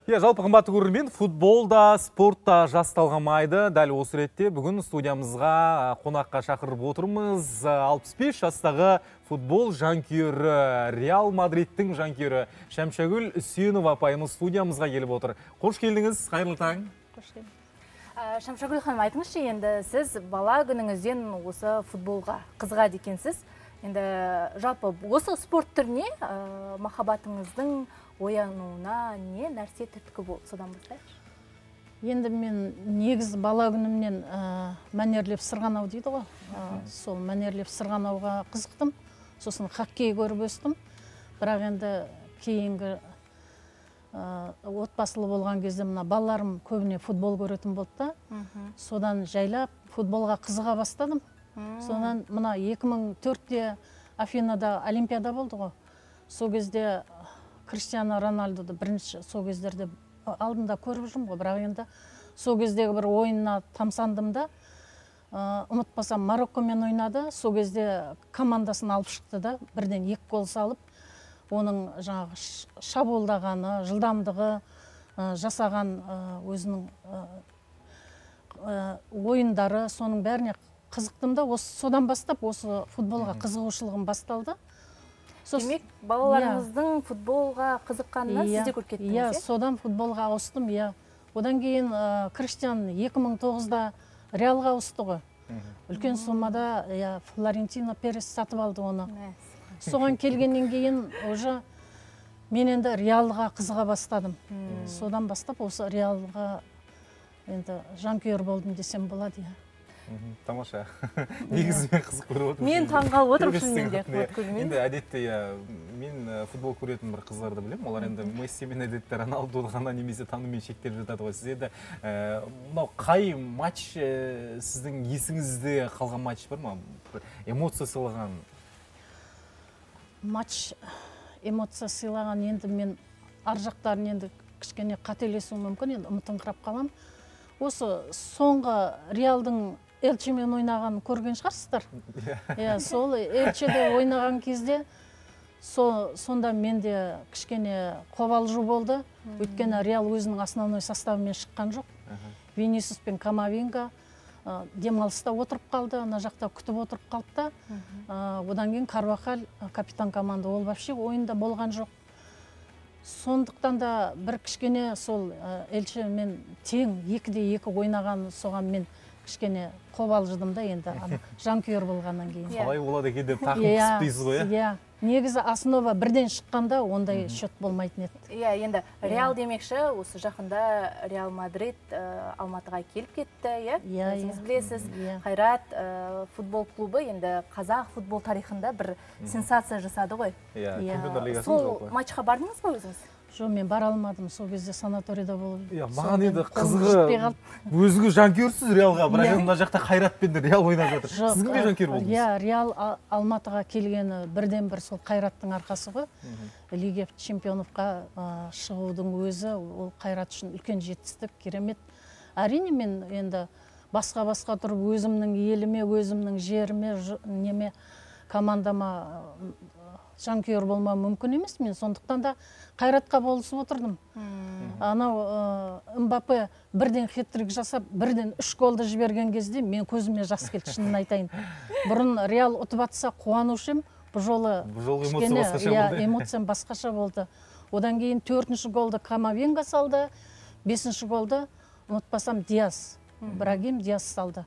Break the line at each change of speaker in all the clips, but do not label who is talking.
Жалпы қымбатты көрермен, футболда, спортта жас талғамайды. Дәл осы ретте бүгін студиямызға қонаққа шақырып отырмыз. 65 жастағы футбол жанкүйері, Реал Мадридтің жанкүйері Шәмшагүл Үсенова апайымыз студиямызға келіп отыр. Қош келдіңіз, қайырлы таң.
Қош келдіңіз. Шәмшагүл ханым, айтыңызшы, енді сіз бала күніңізден осы футболға қызығады екенсіз. Енді жалпы осы спорт түріне махаббатыңыздың оянуына не нәрсе түрткі болды, содан бастайықшы?
Енді мен негіз бала күнімнен мәнерлеп сырғанау дейді ғой. Сол мәнерлеп сырғанауға қызықтым. Сосын хоккей көріп өстім. Бірақ енді кейінгі отбасылы болған кезде мына балаларым көбіне футбол көретін болды да. Содан жайлап футболға қызыға бастадым. Содан мына 2004-те Афинада Олимпиада болды ғой. Сол кезде Криштиано Рональдоды бірінші сол кездерде алдында көріп жүрмін ғой, бірақ енді сол кездегі бір ойынына тамсандым да, ұмытпасам Мароккомен ойнады. Сол кезде командасын алып шықты да, бірден 2 гол салып, оның жаңағы шабуылдағаны, жылдамдығы, жасаған өзінің ойындары, соның бәріне қызықтым да, содан бастап осы футболға қызығушылығым басталды.
Демек, балаларыңыздың футболға қызыққанынан сіз де көріп кеттіңіз?
Содан футболға ауыстым. Одан кейін Криштиан 2009-да Реалға ауысты ғой. Үлкен сомада Флорентино Перес сатып алды оны. Соған келгеннен кейін уже мен енді Реалға қызыға бастадым. Содан бастап осы Реалға енді жанкүйер болдым десем болады.
Тамаша. Негізімен қызық көріп отырмын.
Мен таңғалып отырмын шынымен де.
Енді әдетте мен футбол көретін бір қыздарды білем. Олар енді Месси мен әдетте Роналдуды ғана немесе танумен шектеліп жатады ғой. Сіз енді мынау қай матч сіздің есіңізде қалған матч бар ма? Эмоция сыйлаған?
Матч эмоция сыйлаған енді мен ар жақтарын енді кішкене қателесуім мүмкін, енді ұмытыңқырап қалам. Осы соңғы Реалдың Элчемен ойнаған көрген шығарсыздар. Сол Элчеде ойнаған кезде сонда менде кішкене қобалжу болды. Өйткені Реал өзінің основной составымен шыққан жоқ. Винисиус пен Камавинга демалыста отырып қалды, ана жақта күтіп отырып қалды да. Одан кейін Карвахаль, капитан команда, ол вообще ойында болған жоқ. Сондықтан да бір кішкене сол Элчемен тең 2-2 ойнаған соған мен кішкене қобалжыдым да, енді жанкүйер болғаннан кейін.
Қалай болады екен деп тақым қысып дейсіз ғой?
Негізі основа бірден шыққанда ондай счет болмайтын еді.
Енді Реал демекші, осы жақында Реал Мадрид Алматыға келіп кетті, өзіңіз білесіз. Қайрат футбол клубы енді қазақ футбол тарихында бір сенсация жасады ғой. Сол матчқа бардыңыз ба өзіңіз?
Жоқ, мен бара алмадым, сол кезде санаторияда болып.
Маған енді қызығы, өзіңіз жанкүйерсіз Реалға, бірақ мына жақта Қайратпен Реал ойнап жатыр. Сіздің де жанкүйер болдыңыз?
Реал Алматыға келгені бірден бір сол Қайраттың арқасы ғой. Лига чемпионовқа шығудың өзі ол Қайрат үшін үлкен жетістік, керемет. Әрине мен енді басқа-басқа тұрып өзімнің еліме, өзімнің жеріме, неме, командама жанкүйер болмау мүмкін емес. Мен сондықтан да Қайратқа болысып отырдым. Анау Мбаппе бірден хет-трик жасап, бірден 3 голды жіберген кезде мен көзіме жас келді, шынын айтайын. Бұрын Реал ұтып атса қуанушы ем, бұл жолы эмоциям басқаша болды. Одан кейін 4-ші голды Камавинга салды, 5-ші голды ұмытпасам Диас, Брагим Диас салды.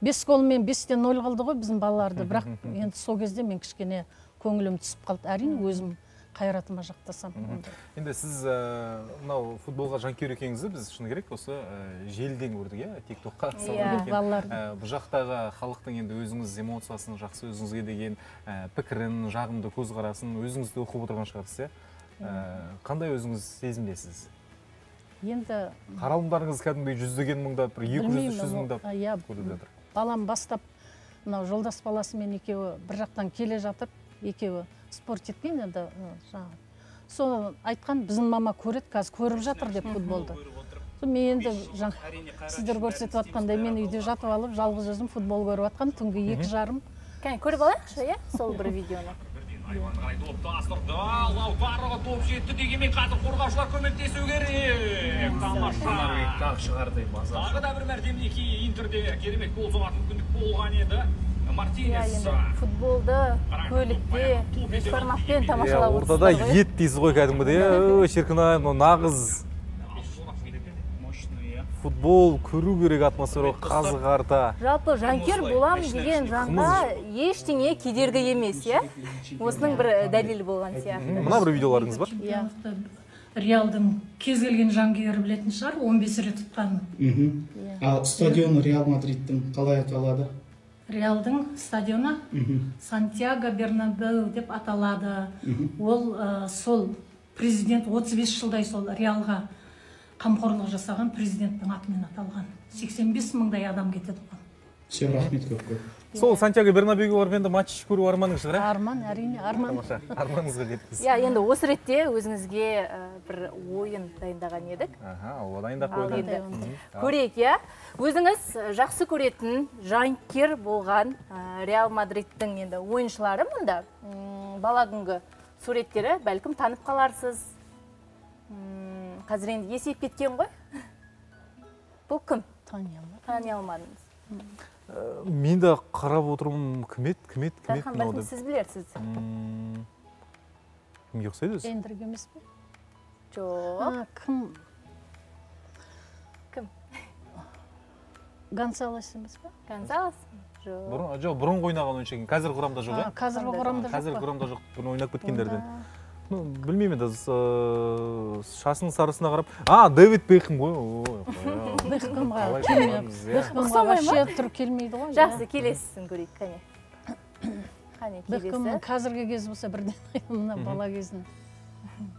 5 голмен 5-0 қылды ғой біздің балаларды, бірақ енді сол кезде мен кішкене көңілім түсіп қалды. Әрине өзім Қайратыма жақтасам.
Енді сіз мынау футболға жанкүйер екеніңізді біз шыны керек осы желден көрдік, тиктокқа салып кеткен. Бұл жақтағы халықтың енді өзіңіз эмоциясын, жақсы өзіңізге деген пікірін, жағымды көзқарасын өзіңізді оқып отырған шығарсыз. Қандай өзіңіз сезімдесіз?
Енді
қаралымдарыңыз кәдімгідей жүздеген мыңдап, 200-300 мыңдап көріп жатыр.
Балам бастап, мынау жолдас баласымен екеуі бір жақтан келе жатыр, екеуі спорт еткен енді сол айтқан, біздің мама көреді, қазір көріп жатыр деп футболды. Мен енді сіздер көрсетіп атқандай мен үйде жатып алып, жалғыз өзім футбол көріп атқан, түнгі 2:30.
Көріп алайықшы, сол бір видеоны.
Айванды қарай допты астырды. Лаутароға топ жетті дегенмен қазір қорғаушылар көмектесу керек. Тамаша.
Шығарды
Тағы да бір мәрте мінекей Интерде керемет гол соғатын мүмкіндік болған еді. Мартинес.
Футболды көлікте бешбармақпен тамашалап
ортада ет дейсіз ғой кәдімгідей. Шіркін-ай, нағыз футбол көру керек атмосфера қазығарда.
Жалпы жанкүйер болам деген жанға ештеңе кедергі емес, иә? Осының бір дәлелі болған сияқты.
Мына бір видеоларыңыз бар?
Реалдың кез келген жанкүйері білетін шығар, 15 рет ұтқанын.
Ал стадион Реал Мадридтің қалай аталады?
Реалдың стадионы Сантьяго Бернабеу деп аталады. Ол сол президент 35 жылдай сол Реалға қамқорлық жасаған президенттің атымен аталған. 85 мыңдай адам кетеді оған.
Все, рахмет көп.
Сол Сантьяго Бернабеуге барып енді матч көру арманыңыз шығар?
Арман, әрине, арман.
Тамаша, арманыңызға жеткіз.
Иә, енді осы ретте өзіңізге бір ойын дайындаған едік.
Ол дайындап қойдым.
Көрейік, иә? Өзіңіз жақсы көретін жанкүйер болған Реал Мадридтің енді ойыншылары мұнда. Бала күнгі суреттері бәлкім танып қаларсыз. Қазір енді есейіп кеткен ғой? Бұл кім? Тани алмадыңыз.
Мен де қарап отырмын, кім еді?
Дархан, бәлкім сіз білерсіз.
Кімге ұқсайды өзі?
Эндрик емес пе?
Жоқ.
Кім?
Кім?
Гонсалес емес пе?
Гонсалес? Жоқ.
Бұрын ойнаған ойыншы екен. Қазір құрамда жоқ, иә?
Қазіргі құрамда жоқ па?
Қазір құрамда жоқ. Бұрын ойнап кеткендерден. Білмеймін, шашының сарысына қарап. Дэвид Бекхэм ғой.
Бекхэмға вообще тұр келмейді ғой.
Жақсы, келесісін көрейік, қане.
Бекхэм қазіргі кез болса бірден айымына бала кезін.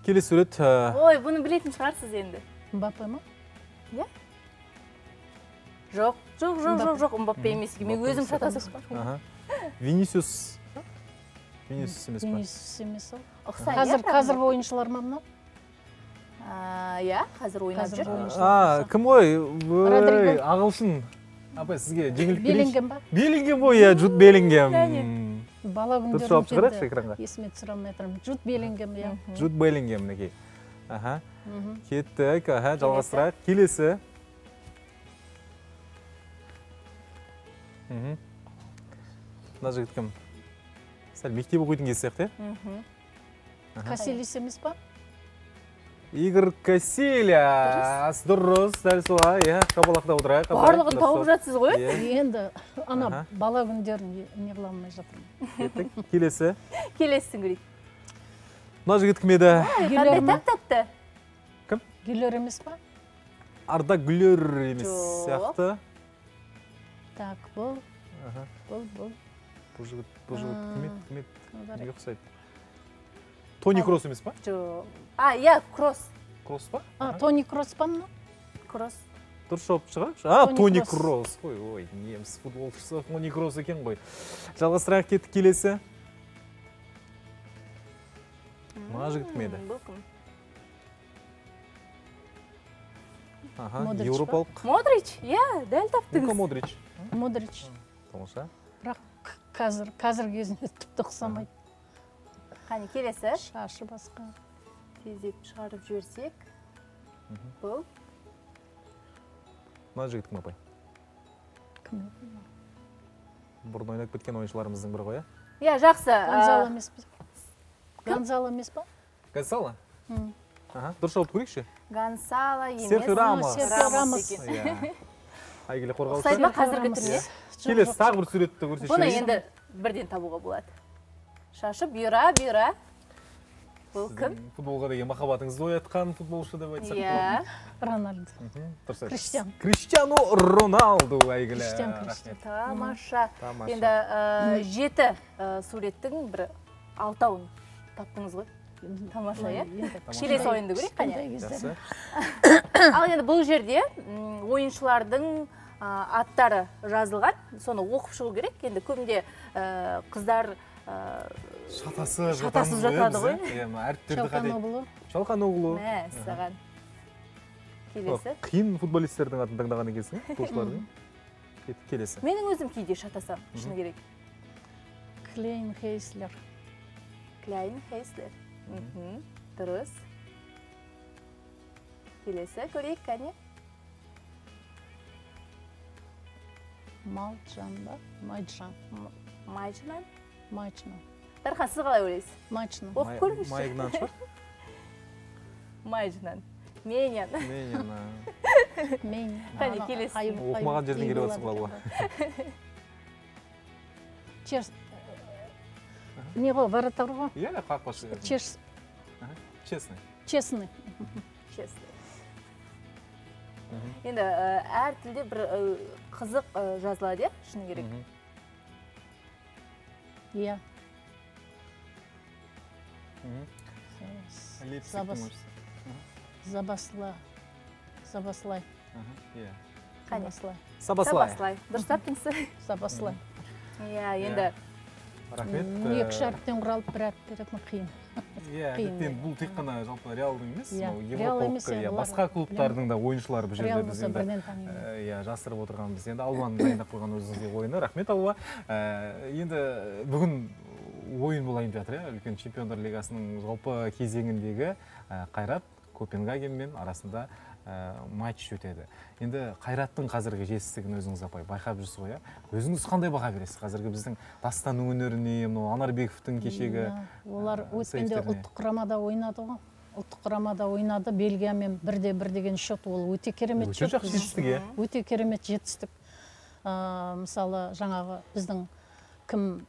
Келесі сурет.
Ой, бұны білетін шығарсыз енді.
Мбаппе ма?
Иә? Жоқ, Мбаппе емес. Мен өзім шатасып бар.
Винисиус емес па?
Винисиус емес ол.
Қазіргі
ойыншылар ма мынау?
Иә, қазір ойнап жүр.
Кім ғой? Ағылшын. Апай, сізге жеңіліп келейінші.
Беллингем ба?
Беллингем ғой, иә, Джуд Беллингем.
Бала күндерін есіме түсіре алмай тұрмын. Джуд Беллингем, иә.
Джуд Беллингем, мінекей. Кеттік, жалғастырайық. Келесі. Мына жігіт кім? Сәл мектеп оқитын кез сияқты, иә?
Касилис емес па?
Игорь Касилияс. Дұрыс, дәл солай, иә, қабалақта отырайық.
Барлығын тауып жатсыз ғой?
Енді ана бала күндерін не қыла алмай жатырмын.
Кеттік, келесі.
Келесісін көрейік.
Мына жігіт кім еді?
Қандай тәп-тәтті?
Кім?
Гүлер емес па?
Арда Гүлер емес сияқты.
Так, бұл.
Бұл жігіт кім еді? Неге ұқсайды? Тони Кросс емес па?
Жоқ. Иә, Кросс.
Кросс па?
Тони Кросс па мына?
Кросс.
Дұрыс жауап шығар? Тони Кросс. Ой, неміс футболшысы Тони Кросс екен ғой. Жалғастырайық, кеттік, келесі. Мына жігіт кім еді?
Бұл кім?
Еуропалық.
Модрич, иә, дәл таптыңыз.
Модрич.
Модрич.
Тамаша.
Бірақ қазір кезінде тіпті ұқсамайды.
Қане, келесі.
Шашы басқа.
Тездеп шығарып жіберсек. Бұл.
Мына жігіт кім, апай?
Кім?
Бұрын ойнап кеткен ойыншыларымыздың бірі ғой,
иә? Иә, жақсы.
Гонзало емес па? Гонзало емес па?
Гонсало? Дұрыс жауап көрейікші?
Гонсало емес.
Серхио Рамос.
Рамос.
Әйгілі қорғаушы.
Ұқсайды ма қазіргі түріне?
Келесі тағы бір суретті көрсетші.
Бұны енді бірден табуға болады. Шашы бұйра. Бұл кім?
Футболға деген махаббатыңызды оятқан футболшы деп айтсақ.
Иә.
Роналду.
Криштиану Роналду әйгілі.
Тамаша. Енді 7 суреттің бір 6-ын таптыңыз ғой. Тамаша, иә? Келесі ойынды көрейік, қане? Ал енді бұл жерде ойыншылардың аттары жазылған, соны оқып шығу керек. Енді көбінде қыздар
шатасып
жатады ғой.
Шалқаноғлу.
Мә, саған. Келесі.
Қиын футболистердің атын таңдаған екенсің, футболшылардың. Келесі.
Менің өзім кейде шатасам, шыны керек.
Клейн Хейслер.
Klein Häusler. Дұрыс. Келесі көрейік, кәне.
Малчан ба? Майджан.
Майджан.
Майджан.
Дархан, сіз қалай ойлайсыз?
Майджан.
Оқып көріңізші.
Майгнан шығар?
Майджан. Менян.
Мен.
Қане, келесі.
Оқымаған жерден келіп отырсың балуға.
Не ғой, вратар ғой?
Иә, қақпашы. Честный.
Честный.
Честный. Енді әр тілде бір қызық жазылады, шыны керек.
Иә. Забаслай.
Иә.
Қане?
Сабаслай.
Дұрыс таптыңыз?
Сабаслай.
Иә, енді
Рахмет.
Екі шарптен құралып бір әріп беретін қиын.
Иә, бұл тек қана жалпы реалдың емес,
Реал емес,
басқа клубтардың да ойыншылары бұл жерде біз
Реалымызды бірден танимыз.
жасырып отырғанбыз. Енді Алуаның дайындап қойған өзіңізге ойыны. Рахмет, Алуа. Енді бүгін ойын болайын жатыр, үлкен чемпиондар лигасының жалпы кезеңіндегі Қайрат Копенгагенмен арасында матч өтеді. Енді Қайраттың қазіргі жетістігін өзіңіз апай байқап жүрсіз ғой, өзіңіз қандай баға бересіз? Қазіргі біздің Дастанның өнеріне, Анарбековтың кешегі
олар өткенде ұлттық құрамада ойнады ғой. Ұлттық құрамада ойнады, Бельгиямен 1-1 деген счет, ол өте керемет счет.
Өте жақсы жетістік,
өте керемет жетістік. Мысалы, жаңағы біздің кім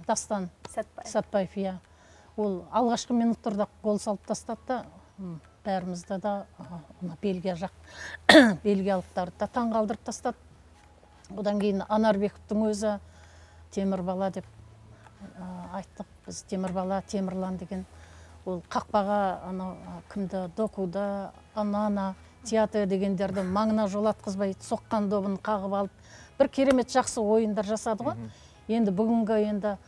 Дастан Сәтбаев, иә. Ол алғашқы минуттарда гол салып тастады, бәрімізді да Бельгия жақ, бельгиялықтарды да таң қалдырып тастады. Одан кейін Анарбековтың өзі темір бала деп айттық. Біз темір бала, Темірлан деген. Ол қақпаға кімді Докуда, Анана, Театр дегендерді маңына жолатқызбай соққан добын қағып алып, бір керемет жақсы ойындар жасады ғой. Енді бүгінгі енді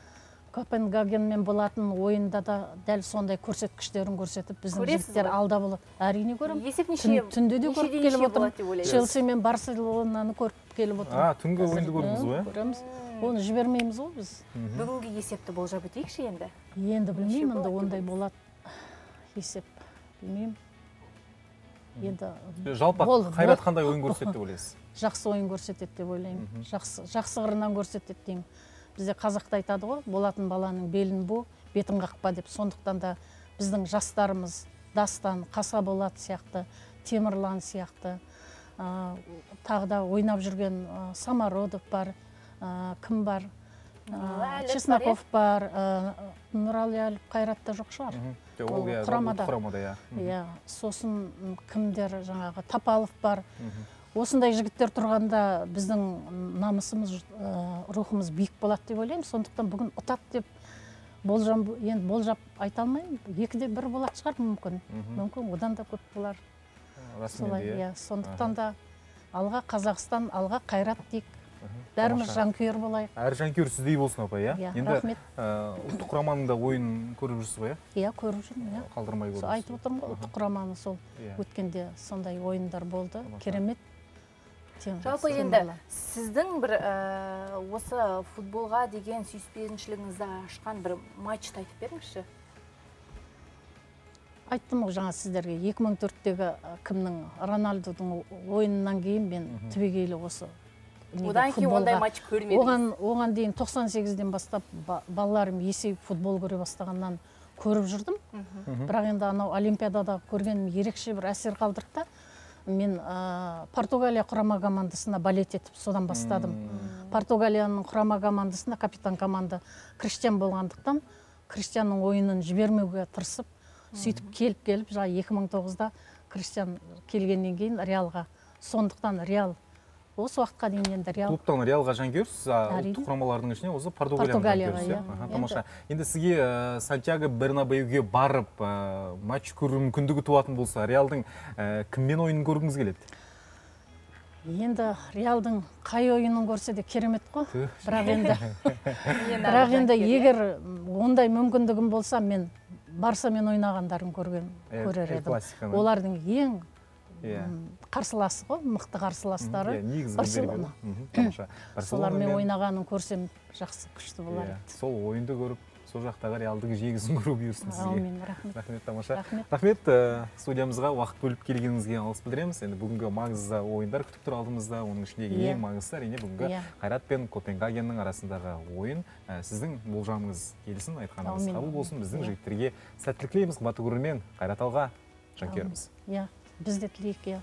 Копенгагенмен болатын ойында да дәл сондай көрсеткіштерін көрсетіп, біздің жігіттер алда болады. Әрине көремін.
Есеп неше?
Түнде де көріп келіп отырмын. Челси мен Барселонаны көріп келіп отырмын.
Түнгі ойынды көрдіңіз ғой?
Көреміз. Оны жібермейміз ғой біз.
Бүгінгі есепті болжап өтейікші енді?
Енді білмеймін, ондай болады. Есеп білмеймін. Енді
жалпы Қайрат қандай ойын көрсетті деп ойлайсыз?
Жақсы ойын көрсетеді деп ойлаймын. Жақсы қырынан көрсетеді деймін. Бізде қазақта айтады ғой, болатын баланың белін бу, бетін қақпа деп. Сондықтан да біздің жастарымыз Дастан, Қасаболат сияқты, Темірлан сияқты, тағы да ойнап жүрген Самародов бар, кім бар, Чесноков бар, Нұралы Қайратта жоқ шығар.
Ол құрамада.
Сосын кімдер жаңағы Тапалов бар. Осындай жігіттер тұрғанда біздің намысымыз, рухымыз биік болады деп ойлаймын. Сондықтан бүгін ұтады деп болжап айта алмаймын. 2-1 болады шығар мүмкін. Мүмкін одан да көп болар. Сондықтан да алға Қазақстан, алға Қайрат дейік. Бәріміз жанкүйер болайық.
Әр жанкүйер сіздей болсын апай, иә?
Рахмет.
Ұлттық құраманың да ойын көріп жүрсіз ғой,
иә? Иә, көріп жүрмін, иә.
Қалдырмай көріңіз.
Айтып отырмын ғой, ұлттық құраманы сол өткенде сондай ойындар болды. Керемет.
Жалпы енді сіздің бір осы футболға деген сүйіспеншілігіңізді ашқан бір матчты айтып беріңізші?
Айттым ғой жаңа сіздерге, 2004-тегі кімнің Рональдудың ойынынан кейін мен түбегейлі осы
одан кейін ондай матч көрмедіңіз?
Оған дейін 98-ден бастап балаларым есейіп футбол көре бастағаннан көріп жүрдім. Бірақ енді анау Олимпиадада көргенім ерекше бір әсер қалдырды. Мен Португалия құрама командасына балет етіп содан бастадым. Португалияның құрама командасында капитан команда Криштиан болғандықтан, Криштианның ойынын жібермеуге тырысып, сөйтіп келіп, 2009-да Криштиан келгеннен кейін Реалға. Сондықтан Реал осы уақытқа дейін енді Реал.
Клубтан Реалға жанкүйерсіз, ұлттық құрамалардың ішіне осы Португалияға жанкүйерсіз. Тамаша. Енді сізге Сантьяго Бернабеуге барып, матч көру мүмкіндігі туатын болса, Реалдың кіммен ойынын көргіңіз келеді?
Енді Реалдың қай ойынын көрсе де керемет қой. Бірақ енді егер ондай мүмкіндігім болса, мен Барсамен ойнағандарын көрер едім. Олардың ең қарсыласы ғой, мықты қарсыластары Барселона. Солармен ойнағанын көрсем жақсы күшті болар еді.
Сол ойынды көріп, сол жақтағы реалдың жеңісін көру бұйырсын сізге.
Аумин, рахмет.
Рахмет, тамаша.
Рахмет.
Рахмет, студиямызға уақыт бөліп келгеніңізге алғыс білдіреміз. Енді бүгінгі маңызды ойындар күтіп тұр алдымызда. Оның ішіндегі ең маңыздысы әрине бүгінгі Қайрат пен Копенгагеннің арасындағы ойын. Сіздің болжамыңыз келсін, айтқаныңыз қабыл болсын. Біздің жігіттерге сәттілік тілейміз. Қымбатты көрермен, Қайрат алға, жанкүйеріміз.
Иә, біз де тілейік.